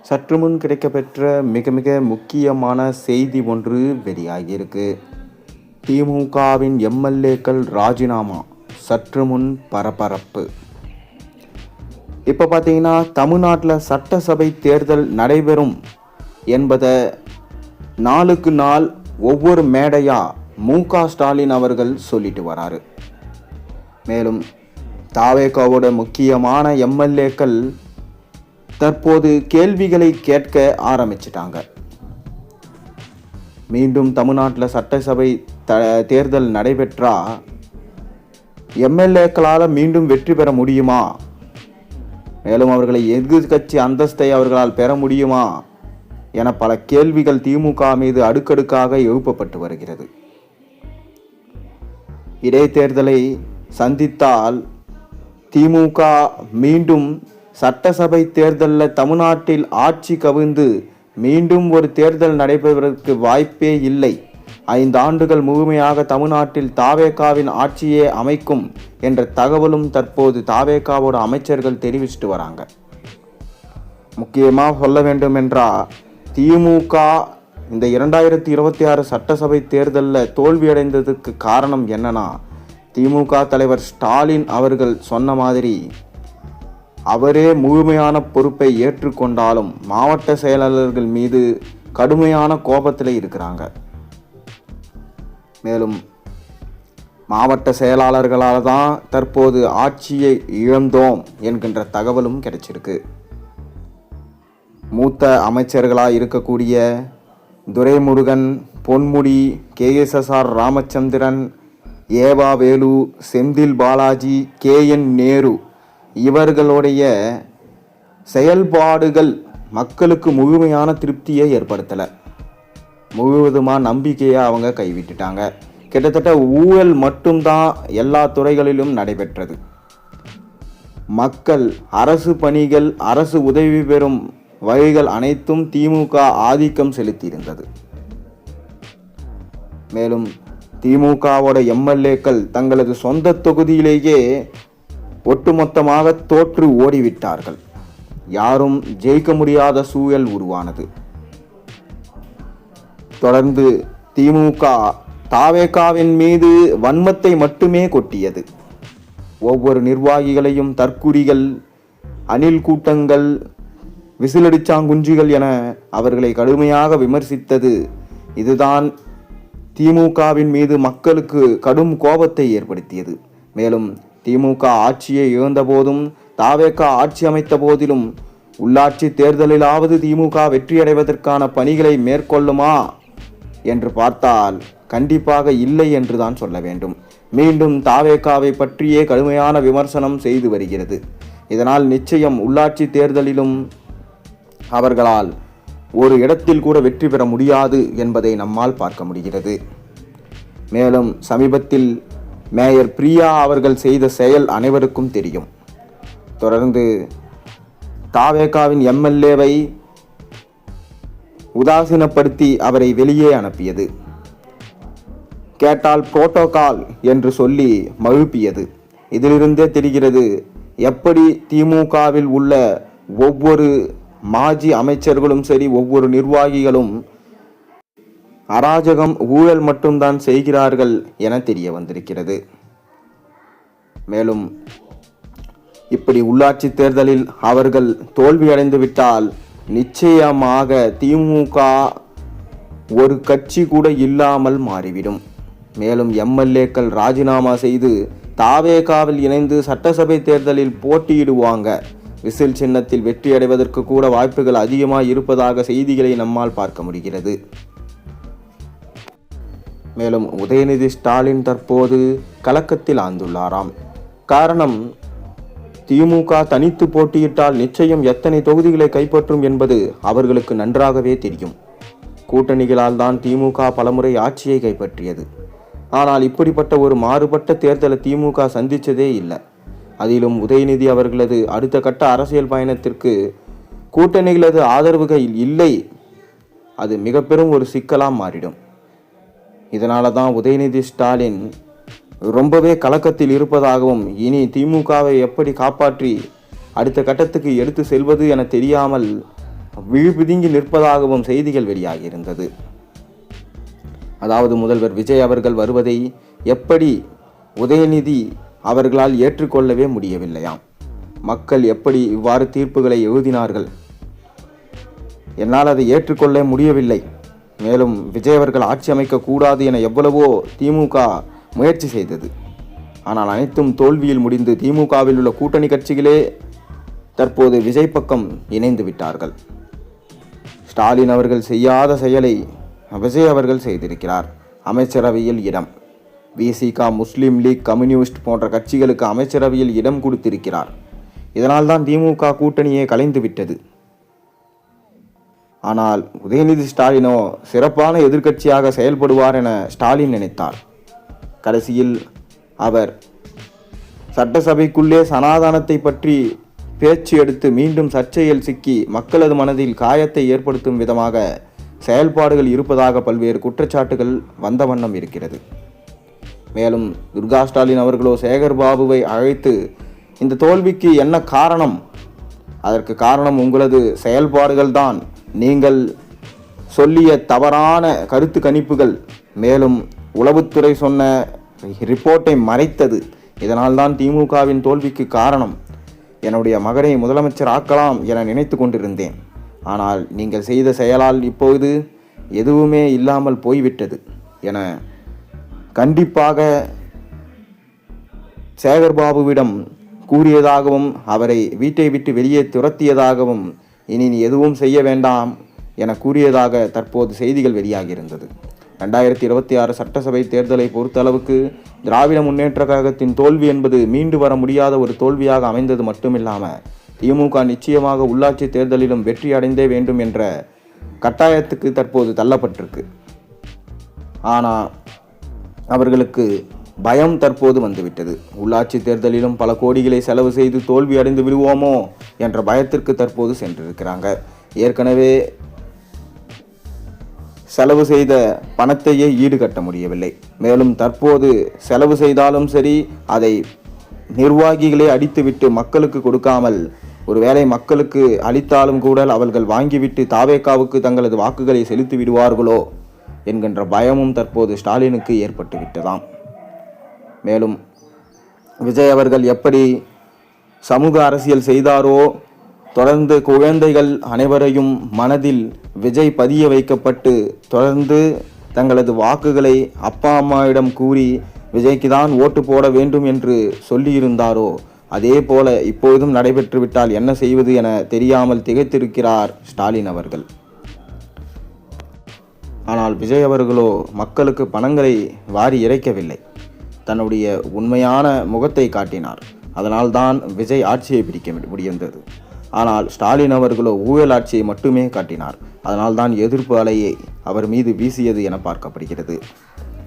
சற்று முன் கிடைக்கப்பெற்ற மிக மிக முக்கியமான செய்தி ஒன்று வெளியாகியிருக்கு. திமுகவின் எம்எல்ஏக்கள் ராஜினாமா, சற்று முன் பரபரப்பு. இப்போ பார்த்தீங்கன்னா தமிழ்நாட்டில் சட்டசபை தேர்தல் நடைபெறும் என்பதை நாளுக்கு நாள் ஒவ்வொரு மேடையாக மு.க. ஸ்டாலின் அவர்கள் சொல்லிட்டு வராரு. மேலும் தாவேகாவோட முக்கியமான எம்எல்ஏக்கள் தற்போது கேள்விகளை கேட்க ஆரம்பிச்சிட்டாங்க. மீண்டும் தமிழ்நாட்டில் சட்டசபை தேர்தல் நடைபெற்றா எம்எல்ஏக்களால் மீண்டும் வெற்றி பெற முடியுமா, மேலும் அவர்களை எதிர்க்கட்சி அந்தஸ்தை அவர்களால் பெற முடியுமா என பல கேள்விகள் திமுக மீது அடுக்கடுக்காக எழுப்பப்பட்டு வருகிறது. இடைத்தேர்தலை சந்தித்தால் திமுக மீண்டும் சட்டசபை தேர்தலில் தமிழ்நாட்டில் ஆட்சி கவிழ்ந்து மீண்டும் ஒரு தேர்தல் நடைபெறுவதற்கு வாய்ப்பே இல்லை. 5 ஆண்டுகள் முழுமையாக தமிழ்நாட்டில் தாவேகாவின் ஆட்சியே அமைக்கும் என்ற தகவலும் தற்போது தாவேகாவோட அமைச்சர்கள் தெரிவிச்சுட்டு வராங்க. முக்கியமாக சொல்ல வேண்டும் என்றால் திமுக இந்த 2026 சட்டசபை தேர்தலில் தோல்வியடைந்ததுக்கு காரணம் என்னன்னா, திமுக தலைவர் ஸ்டாலின் அவர்கள் சொன்ன மாதிரி அவரே முழுமையான பொறுப்பை ஏற்றுக்கொண்டாலும் மாவட்ட செயலாளர்கள் மீது கடுமையான கோபத்தில் இருக்கிறாங்க. மேலும் மாவட்ட செயலாளர்களால் தான் தற்போது ஆட்சியை இழந்தோம் என்கின்ற தகவலும் கிடைச்சிருக்கு. மூத்த அமைச்சர்களாக இருக்கக்கூடிய துரைமுருகன், பொன்முடி, KSSR ராமச்சந்திரன், ஏவா வேலு, செந்தில் பாலாஜி, KN நேரு இவர்களுடைய செயல்பாடுகள் மக்களுக்கு முழுமையான திருப்தியை ஏற்படுத்தலை. முழுவதுமாக நம்பிக்கையை அவங்க கைவிட்டுட்டாங்க. கிட்டத்தட்ட ஊழல் மட்டும்தான் எல்லா துறைகளிலும் நடைபெற்றது. மக்கள் அரசு பணிகள், அரசு உதவி பெறும் வகைகள் அனைத்தும் திமுக ஆதிக்கம் செலுத்தியிருந்தது. மேலும் திமுகவோட எம்எல்ஏக்கள் தங்களது சொந்த தொகுதியிலேயே ஒட்டுமொத்தமாக தோற்று ஓடிவிட்டார்கள். யாரும் ஜெயிக்க முடியாத சூழல் உருவானது. தொடர்ந்து திமுக தாவேகாவின் மீது வன்மத்தை மட்டுமே கொட்டியது. ஒவ்வொரு நிர்வாகிகளையும் தற்குறிகள், அணில் கூட்டங்கள், விசிலடிச்சாங்குஞ்சிகள் என அவர்களை கடுமையாக விமர்சித்தது. இதுதான் திமுகவின் மீது மக்களுக்கு கடும் கோபத்தை ஏற்படுத்தியது. மேலும் திமுக ஆட்சியை இழந்த போதும் தாவேகா ஆட்சி அமைத்த போதிலும் உள்ளாட்சி தேர்தலிலாவது திமுக வெற்றியடைவதற்கான பணிகளை மேற்கொள்ளுமா என்று பார்த்தால் கண்டிப்பாக இல்லை என்றுதான் சொல்ல வேண்டும். மீண்டும் தாவேகாவை பற்றியே கடுமையான விமர்சனம் செய்து வருகிறது. இதனால் நிச்சயம் உள்ளாட்சி தேர்தலிலும் அவர்களால் ஒரு இடத்தில் கூட வெற்றி பெற முடியாது என்பதை நம்மால் பார்க்க முடிகிறது. மேலும் சமீபத்தில் மேயர் பிரியா அவர்கள் செய்த செயல் அனைவருக்கும் தெரியும். தொடர்ந்து தாவேகாவின் எம்எல்ஏவை உதாசீனப்படுத்தி அவரை வெளியே அனுப்பியது. கேட்டால் புரோட்டோகால் என்று சொல்லி மழுப்பியது. இதிலிருந்தே தெரிகிறது எப்படி திமுகவில் உள்ள ஒவ்வொரு மாஜி அமைச்சர்களும் சரி, ஒவ்வொரு நிர்வாகிகளும் அராஜகம், ஊழல் மட்டும்தான் செய்கிறார்கள் என தெரிய வந்திருக்கிறது. மேலும் இப்படி உள்ளாட்சி தேர்தலில் அவர்கள் தோல்வியடைந்து விட்டால் நிச்சயமாக திமுக ஒரு கட்சி கூட இல்லாமல் மாறிவிடும். மேலும் எம்எல்ஏக்கள் ராஜினாமா செய்து தாவேகாவில் இணைந்து சட்டசபை தேர்தலில் போட்டியிடுவாங்க. விசில் சின்னத்தில் வெற்றி அடைவதற்கு கூட வாய்ப்புகள் அதிகமாக இருப்பதாக செய்திகளை நம்மால் பார்க்க முடிகிறது. மேலும் உதயநிதி ஸ்டாலின் தற்போது கலக்கத்தில் ஆழ்ந்துள்ளாராம். காரணம், திமுக தனித்து போட்டியிட்டால் நிச்சயம் எத்தனை தொகுதிகளை கைப்பற்றும் என்பது அவர்களுக்கு நன்றாகவே தெரியும். கூட்டணிகளால் தான் திமுக பலமுறை ஆட்சியை கைப்பற்றியது. ஆனால் இப்படிப்பட்ட ஒரு மாறுபட்ட தேர்தலை திமுக சந்தித்ததே இல்லை. அதிலும் உதயநிதி அவர்களது அடுத்த கட்ட அரசியல் பயணத்திற்கு கூட்டணிகளது ஆதரவுகள் இல்லை. அது மிக பெரும் ஒரு சிக்கலாக மாறிடும். இதனால தான் உதயநிதி ஸ்டாலின் ரொம்பவே கலக்கத்தில் இருப்பதாகவும், இனி திமுகவை எப்படி காப்பாற்றி அடுத்த கட்டத்துக்கு எடுத்து செல்வது என தெரியாமல் விழிபிதுங்கி நிற்பதாகவும் செய்திகள் வெளியாகியிருந்தது. அதாவது முதல்வர் விஜய் அவர்கள் வருவதை எப்படி உதயநிதி அவர்களால் ஏற்றுக்கொள்ளவே முடியவில்லையாம். மக்கள் எப்படி இவ்வாறு தீர்ப்புகளை எழுதினார்கள், என்னால் அதை ஏற்றுக்கொள்ள முடியவில்லை. மேலும் விஜய் அவர்கள் ஆட்சி அமைக்கக்கூடாது என எவ்வளவோ திமுக முயற்சி செய்தது. ஆனால் அனைத்தும் தோல்வியில் முடிந்து திமுகவில் உள்ள கூட்டணி கட்சிகளே தற்போது விஜய் பக்கம் இணைந்து விட்டார்கள். ஸ்டாலின் அவர்கள் செய்யாத செயலை விஜய் அவர்கள் செய்திருக்கிறார். அமைச்சரவையில் இடம், விசிக, முஸ்லீம் லீக், கம்யூனிஸ்ட் போன்ற கட்சிகளுக்கு அமைச்சரவையில் இடம் கொடுத்திருக்கிறார். இதனால் தான் திமுக கூட்டணியே கலைந்து விட்டது. ஆனால் உதயநிதி ஸ்டாலினோ சிறப்பான எதிர்க்கட்சியாக செயல்படுவார் என ஸ்டாலின் நினைத்தார். கடைசியில் அவர் சட்டசபைக்குள்ளே சனாதனத்தை பற்றி பேச்சு எடுத்து மீண்டும் சர்ச்சையில் சிக்கி மக்களது மனதில் காயத்தை ஏற்படுத்தும் விதமாக செயல்பாடுகள் இருப்பதாக பல்வேறு குற்றச்சாட்டுகள் வந்த வண்ணம் இருக்கிறது. மேலும் துர்கா ஸ்டாலின் அவர்களோ சேகர் பாபுவை அழைத்து இந்த தோல்விக்கு என்ன காரணம், அதற்கு காரணம் உங்களது செயல்பாடுகள் தான், நீங்கள் சொல்லிய தவறான கருத்து கணிப்புகள், மேலும் உளவுத்துறை சொன்ன ரிப்போர்ட்டை மறைத்தது, இதனால்தான் திமுகவின் தோல்விக்கு காரணம். என்னுடைய மகனை முதலமைச்சர் ஆக்கலாம் என நினைத்து கொண்டிருந்தேன். ஆனால் நீங்கள் செய்த செயலால் இப்போது எதுவுமே இல்லாமல் போய்விட்டது என கண்டிப்பாக சேகர்பாபுவிடம் கூறியதாகவும் அவரை வீட்டை விட்டு வெளியே துரத்தியதாகவும் இனி நீ எதுவும் செய்ய வேண்டாம் என கூறியதாக தற்போது செய்திகள் வெளியாகியிருந்தது. 2026 சட்டசபை தேர்தலை பொறுத்தளவுக்கு திராவிட முன்னேற்ற கழகத்தின் தோல்வி என்பது மீண்டு வர முடியாத ஒரு தோல்வியாக அமைந்தது மட்டுமில்லாமல் திமுக நிச்சயமாக உள்ளாட்சி தேர்தலிலும் வெற்றி அடைந்தே வேண்டும் என்ற கட்டாயத்துக்கு தற்போது தள்ளப்பட்டிருக்கு. ஆனால் அவர்களுக்கு பயம் தற்போது வந்துவிட்டது. உள்ளாட்சி தேர்தலிலும் பல கோடிகளை செலவு செய்து தோல்வி அடைந்து விடுவோமோ என்ற பயத்திற்கு தற்போது சென்றிருக்கிறாங்க. ஏற்கனவே செலவு செய்த பணத்தையே ஈடுகட்ட முடியவில்லை. மேலும் தற்போது செலவு செய்தாலும் சரி, அதை நிர்வாகிகளே அடித்துவிட்டு மக்களுக்கு கொடுக்காமல், ஒருவேளை மக்களுக்கு அளித்தாலும் கூட அவர்கள் வாங்கிவிட்டு தாவேகாவுக்கு தங்களது வாக்குகளை செலுத்தி விடுவார்களோ என்கின்ற பயமும் தற்போது ஸ்டாலினுக்கு ஏற்பட்டு விட்டதாம். மேலும் விஜய் அவர்கள் எப்படி சமூக அரசியல் செய்தாரோ, தொடர்ந்து குழந்தைகள் அனைவரையும் மனதில் விஜய் பதிய வைக்கப்பட்டு தொடர்ந்து தங்களது வாக்குகளை அப்பா அம்மாவிடம் கூறி விஜய்க்கு தான் ஓட்டு போட வேண்டும் என்று சொல்லியிருந்தாரோ, அதே போல இப்பொழுதும் நடைபெற்றுவிட்டால் என்ன செய்வது என தெரியாமல் திகைத்திருக்கிறார் ஸ்டாலின் அவர்கள். ஆனால் விஜய் அவர்களோ மக்களுக்கு பணங்களை வாரி இறைக்கவில்லை, தன்னுடைய உண்மையான முகத்தை காட்டினார். அதனால்தான் விஜய் ஆட்சியை பிடிக்க முடிந்தது. ஆனால் ஸ்டாலின் அவர்களோ ஊழல் ஆட்சியை மட்டுமே காட்டினார். அதனால்தான் எதிர்ப்பு அலையை அவர் மீது வீசியது என பார்க்கப்படுகிறது.